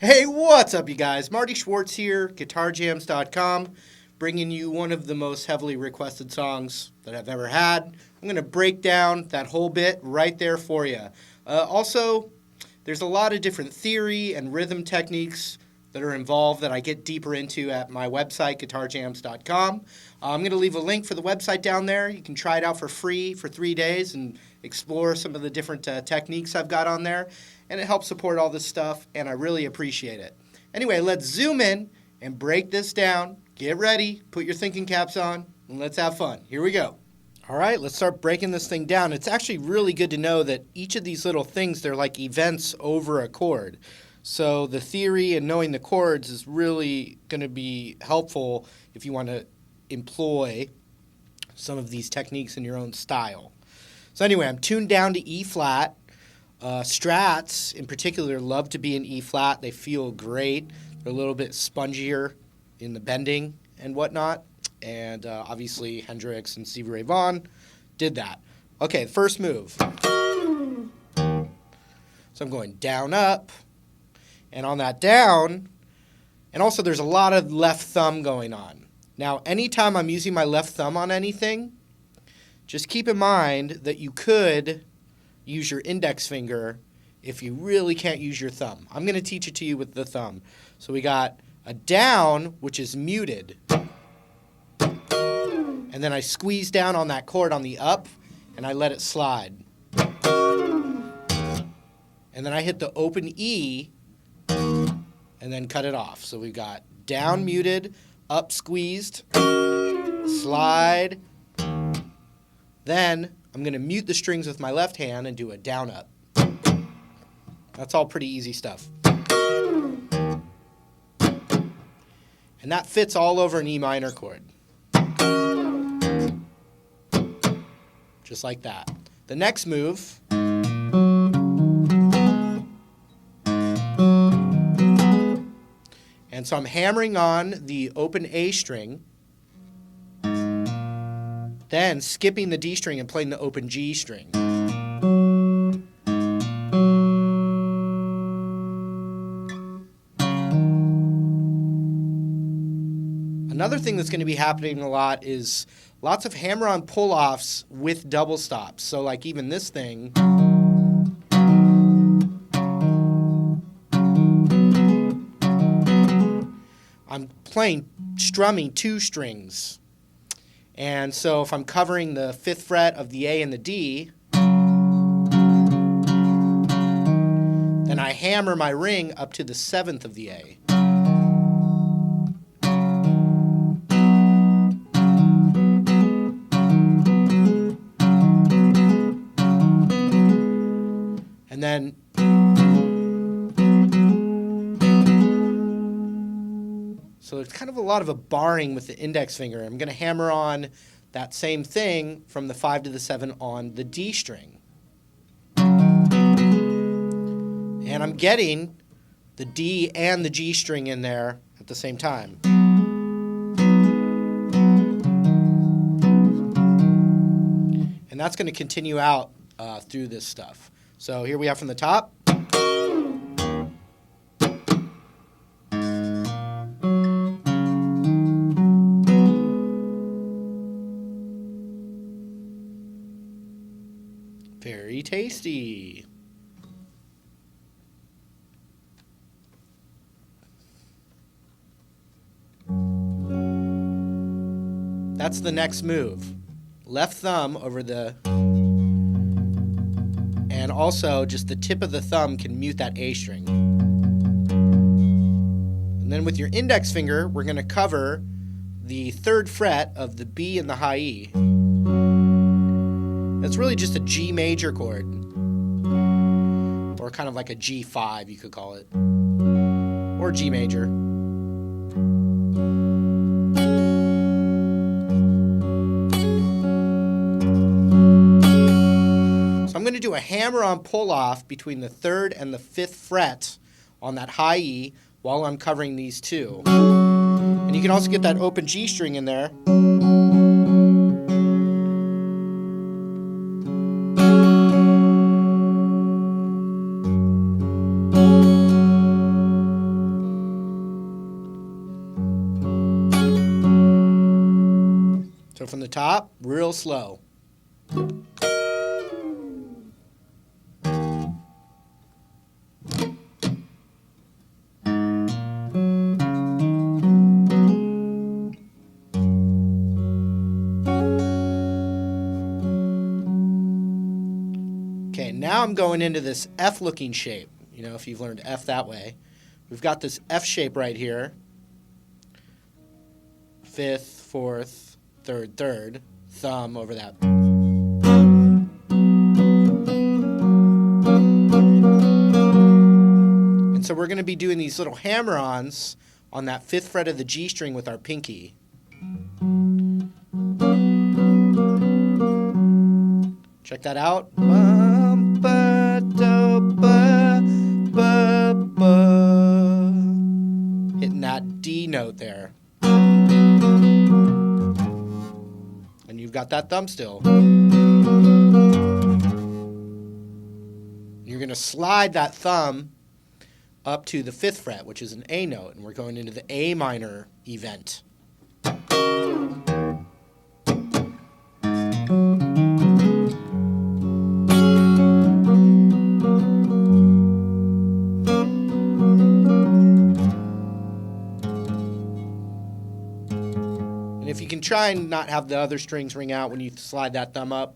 Hey, what's up, you guys? Marty Schwartz here, GuitarJams.com, bringing you one of the most heavily requested songs that I've ever had. I'm going to break down that whole bit right there for you. Also, there's a lot of different theory and rhythm techniques that are involved that I get deeper into at my website, GuitarJams.com. I'm going to leave a link for the website down there. You can try it out for free for 3 days and explore some of the different techniques I've got on there. And it helps support all this stuff, and I really appreciate it. Anyway, let's zoom in and break this down. Get ready, put your thinking caps on, and let's have fun. Here we go. All right, let's start breaking this thing down. It's actually really good to know that each of these little things, they're like events over a chord. So the theory and knowing the chords is really going to be helpful if you want to employ some of these techniques in your own style. So anyway, I'm tuned down to E flat. Strats, in particular, love to be in E flat. They feel great. They're a little bit spongier in the bending and whatnot. And obviously, Hendrix and Stevie Ray Vaughan did that. Okay, first move. So I'm going down, up. And on that down, and also there's a lot of left thumb going on. Now, anytime I'm using my left thumb on anything, just keep in mind that you could use your index finger if you really can't use your thumb. I'm going to teach it to you with the thumb. So we got a down, which is muted. And then I squeeze down on that chord on the up, and I let it slide. And then I hit the open E, and then cut it off. So we've got down muted, up squeezed, slide. Then I'm going to mute the strings with my left hand and do a down up. That's all pretty easy stuff. And that fits all over an E minor chord. Just like that. The next move, and so I'm hammering on the open A string, then skipping the D string and playing the open G string. Another thing that's going to be happening a lot is lots of hammer-on pull-offs with double stops. So like even this thing, I'm strumming two strings. And so if I'm covering the 5th fret of the A and the D, then I hammer my ring up to the 7th of the A. And then so it's kind of a lot of a barring with the index finger. I'm going to hammer on that same thing from the 5 to the 7 on the D string. And I'm getting the D and the G string in there at the same time. And that's going to continue out through this stuff. So here we have from the top. Very tasty. That's the next move. Left thumb over the, and also just the tip of the thumb can mute that A string. And then with your index finger, we're going to cover the 3rd fret of the B and the high E. It's really just a G major chord, or kind of like a G5, you could call it, or G major. So I'm going to do a hammer-on pull-off between the 3rd and the 5th fret on that high E while I'm covering these two. And you can also get that open G string in there. from the top, real slow. Okay, now I'm going into this F-looking shape. You know, if you've learned F that way. We've got this F shape right here. Fifth, fourth, third, third. Thumb over that. And so we're going to be doing these little hammer-ons on that 5th fret of the G string with our pinky. Check that out. Hitting that D note there. And you've got that thumb still. You're going to slide that thumb up to the 5th fret, which is an A note, and we're going into the A minor event. If you can try and not have the other strings ring out when you slide that thumb up.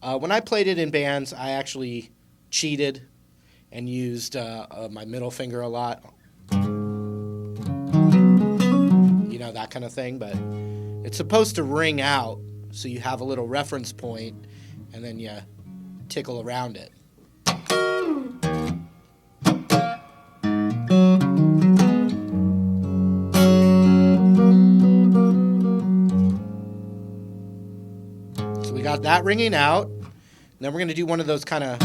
When I played it in bands, I actually cheated and used my middle finger a lot. You know, that kind of thing. But it's supposed to ring out so you have a little reference point and then you tickle around it. We got that ringing out. And then we're going to do one of those kind of...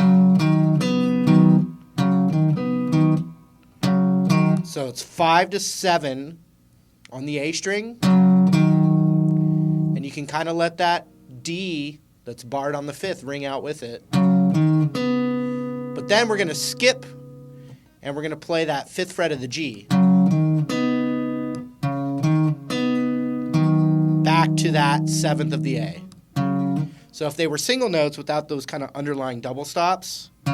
So it's 5 to 7 on the A string. And you can kind of let that D that's barred on the 5th ring out with it. But then we're going to skip and we're going to play that 5th fret of the G. Back to that 7th of the A. So if they were single notes without those kind of underlying double stops, you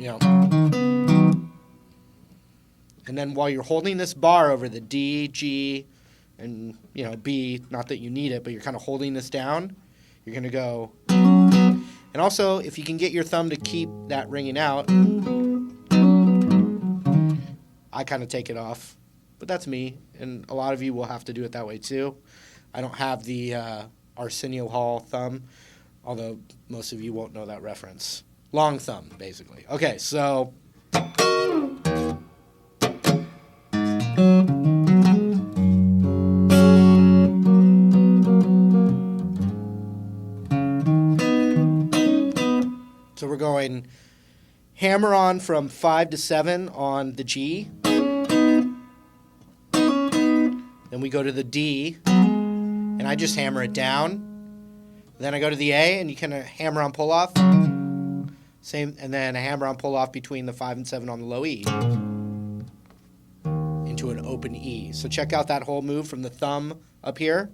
know, and then while you're holding this bar over the D, G, and, you know, B, not that you need it, but you're kind of holding this down, you're going to go. And also, if you can get your thumb to keep that ringing out, I kind of take it off. But that's me, and a lot of you will have to do it that way too. I don't have the Arsenio Hall thumb, although most of you won't know that reference. Long thumb, basically. Okay, so... So we're going hammer-on from 5 to 7 on the G. Then we go to the D, and I just hammer it down. Then I go to the A, and you kind of hammer on pull off. Same, and then a hammer on pull off between the 5 and 7 on the low E into an open E. So check out that whole move from the thumb up here.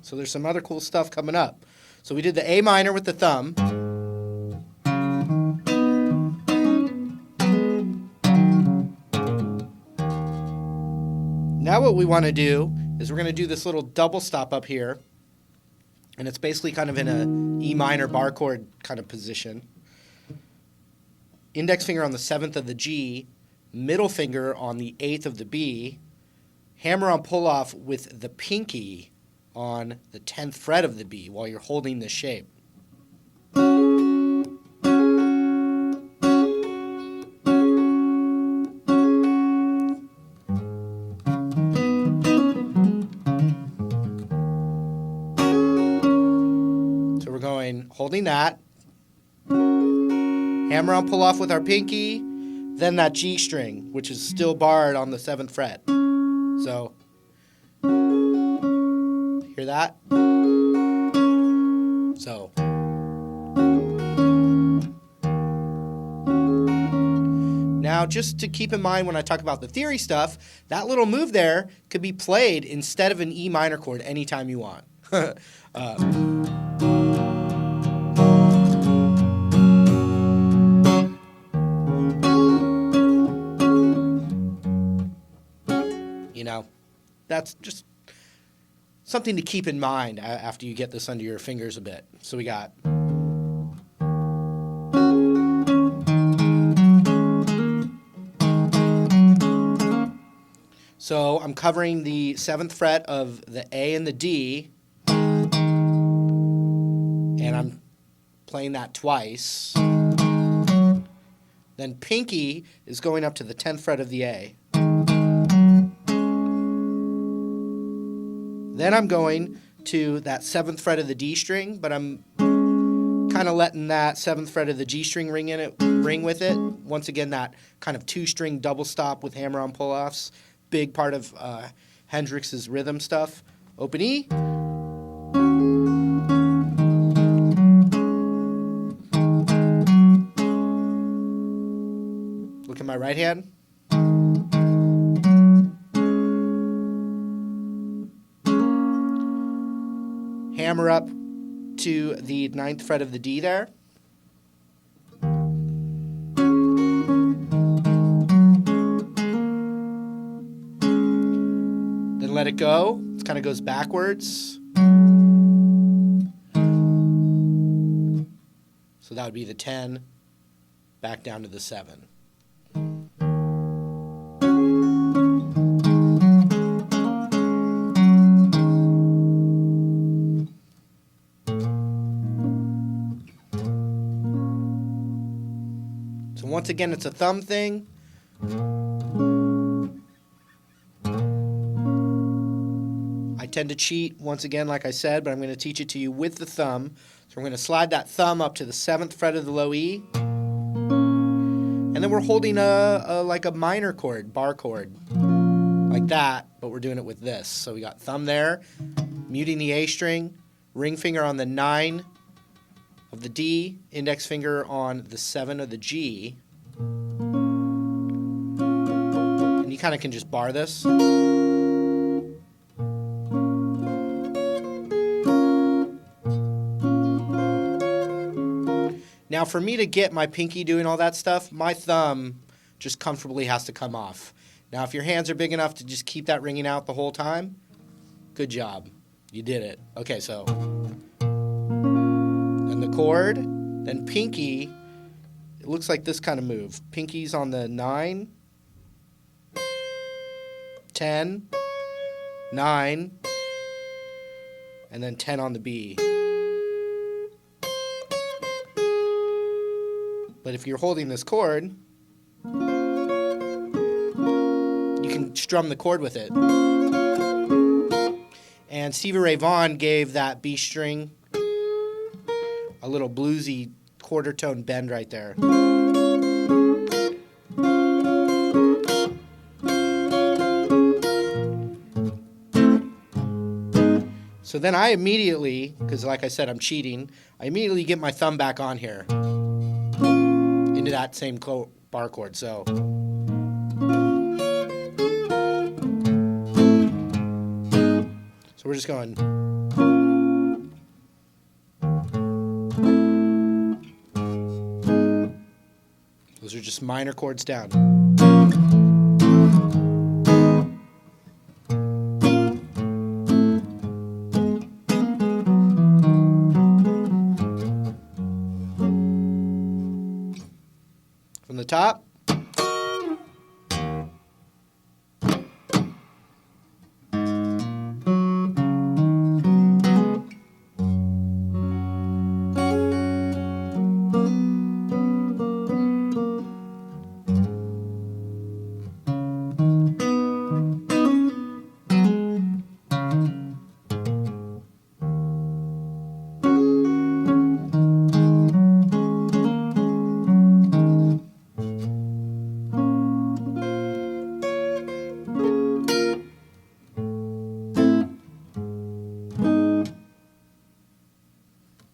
So there's some other cool stuff coming up. So we did the A minor with the thumb. Now what we want to do is we're going to do this little double stop up here. And it's basically kind of in a E minor bar chord kind of position. Index finger on the 7th of the G, middle finger on the 8th of the B, hammer on pull off with the pinky on the 10th fret of the B while you're holding this shape. holding that. Hammer on pull off with our pinky, then that G string, which is still barred on the 7th fret. So, hear that? So. Now, just to keep in mind when I talk about the theory stuff, that little move there could be played instead of an E minor chord anytime you want. You know, that's just something to keep in mind after you get this under your fingers a bit. So we got... So I'm covering the 7th fret of the A and the D, and I'm playing that twice. Then pinky is going up to the 10th fret of the A. Then I'm going to that 7th fret of the D string, but I'm kind of letting that 7th fret of the G string ring with it. Once again, that kind of 2-string double stop with hammer-on pull-offs. Big part of Hendrix's rhythm stuff. Open E. Look at my right hand. Hammer up to the 9th fret of the D there. Let it go. It kind of goes backwards. So that would be the 10 back down to the 7. So once again, it's a thumb thing. I tend to cheat, once again, like I said, but I'm going to teach it to you with the thumb. So we're going to slide that thumb up to the 7th fret of the low E. And then we're holding like a minor chord, bar chord, like that, but we're doing it with this. So we got thumb there, muting the A string, ring finger on the 9 of the D, index finger on the 7 of the G. And you kind of can just bar this. Now, for me to get my pinky doing all that stuff, my thumb just comfortably has to come off. Now, if your hands are big enough to just keep that ringing out the whole time, good job. You did it. Okay, so then the chord, then pinky. It looks like this kind of move. Pinky's on the 9, 10, 9, and then 10 on the B. But if you're holding this chord, you can strum the chord with it. And Stevie Ray Vaughan gave that B string a little bluesy quarter tone bend right there. So then I immediately, because like I said, I'm cheating, I immediately get my thumb back on here into that same bar chord. So we're just going. Those are just minor chords down. From the top.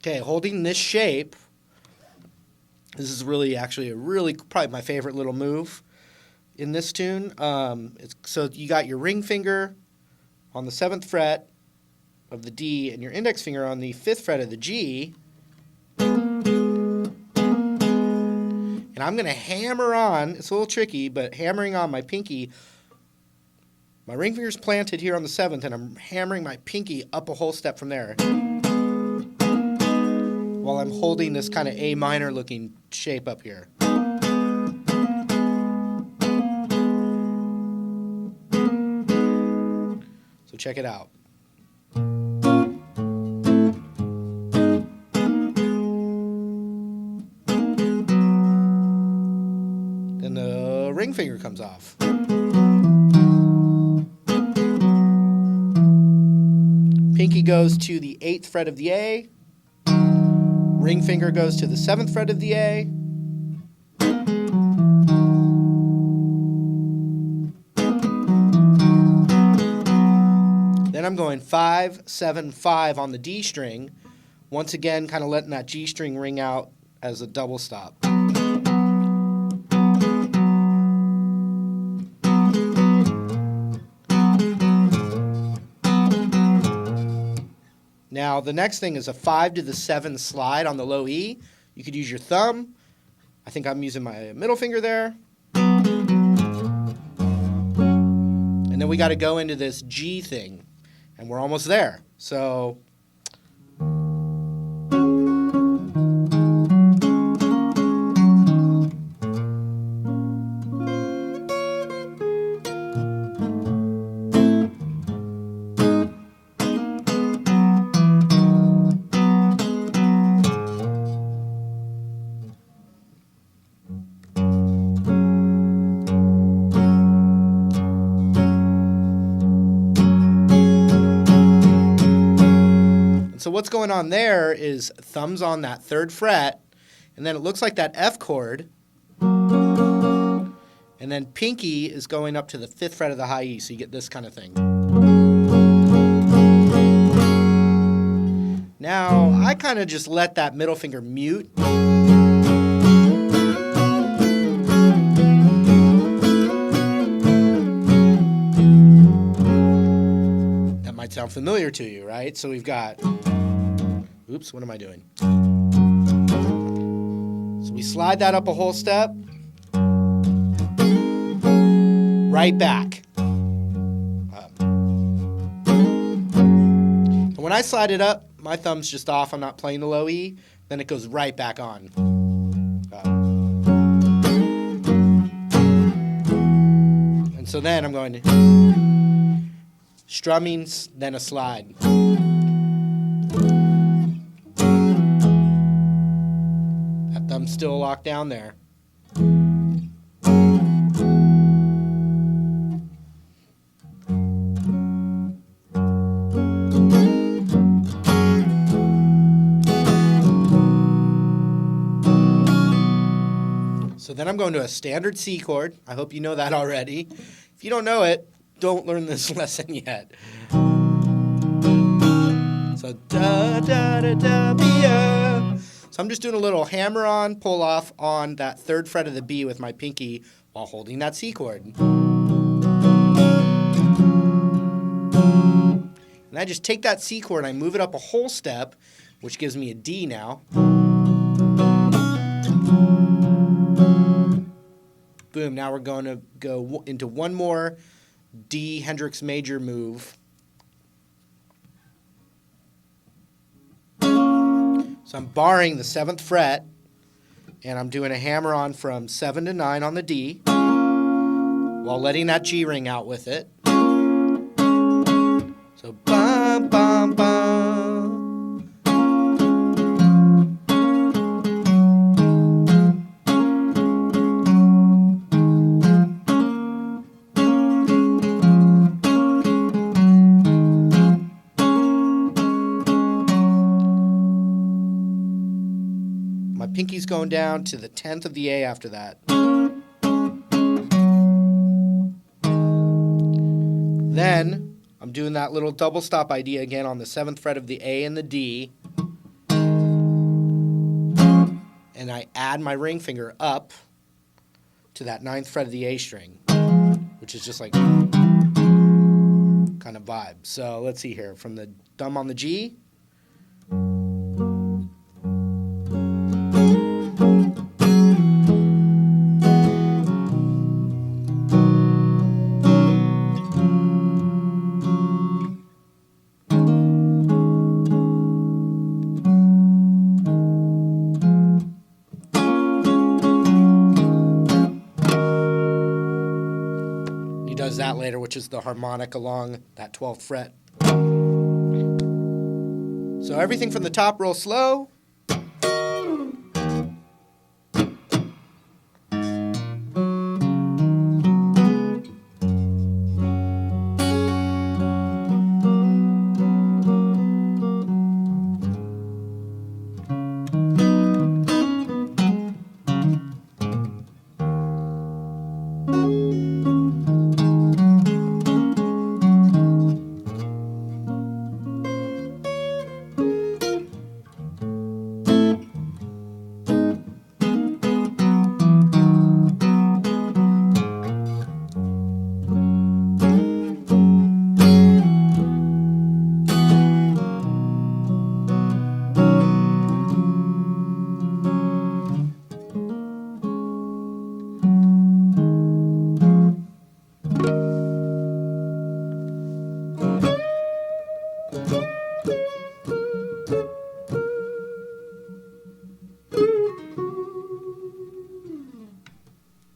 Okay, holding this shape, this is actually probably my favorite little move in this tune. So you got your ring finger on the 7th fret of the D and your index finger on the 5th fret of the G. And I'm going to hammer on, it's a little tricky, but hammering on my pinky. My ring finger's planted here on the 7th, and I'm hammering my pinky up a whole step from there, while I'm holding this kind of A minor looking shape up here. So check it out. Then the ring finger comes off. Pinky goes to the 8th fret of the A. Ring finger goes to the 7th fret of the A. Then I'm going 5, 7, 5 on the D string. Once again, kind of letting that G string ring out as a double stop. Now, the next thing is a 5 to the 7 slide on the low E. You could use your thumb. I think I'm using my middle finger there. And then we got to go into this G thing. And we're almost there. So So what's going on there is thumbs on that 3rd fret, and then it looks like that F chord, and then pinky is going up to the 5th fret of the high E, so you get this kind of thing. Now, I kind of just let that middle finger mute. That might sound familiar to you, right? So we've got... Oops, what am I doing? So we slide that up a whole step. Right back. Up. And when I slide it up, my thumb's just off. I'm not playing the low E. Then it goes right back on. Up. And so then I'm going to strummings, then a slide. Thumb's still locked down there. So then I'm going to a standard C chord. I hope you know that already. If you don't know it, don't learn this lesson yet. So da da da da be. So I'm just doing a little hammer-on, pull-off on that 3rd fret of the B with my pinky while holding that C chord. And I just take that C chord and I move it up a whole step, which gives me a D now. Boom, now we're going to go into one more D Hendrix major move. So I'm barring the 7th fret, and I'm doing a hammer-on from 7 to 9 on the D, while letting that G ring out with it. So bum, bum, bum. Pinky's going down to the 10th of the A after that. Then I'm doing that little double stop idea again on the 7th fret of the A and the D. and I add my ring finger up to that 9th fret of the A string, which is just like kind of vibe. So let's see here. From the thumb on the G. Does that later, which is the harmonic along that 12th fret. So everything from the top real slow.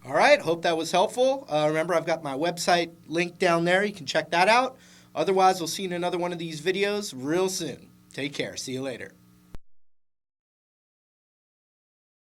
All right, hope that was helpful. Remember, I've got my website linked down there. You can check that out. Otherwise, we'll see you in another one of these videos real soon. Take care. See you later.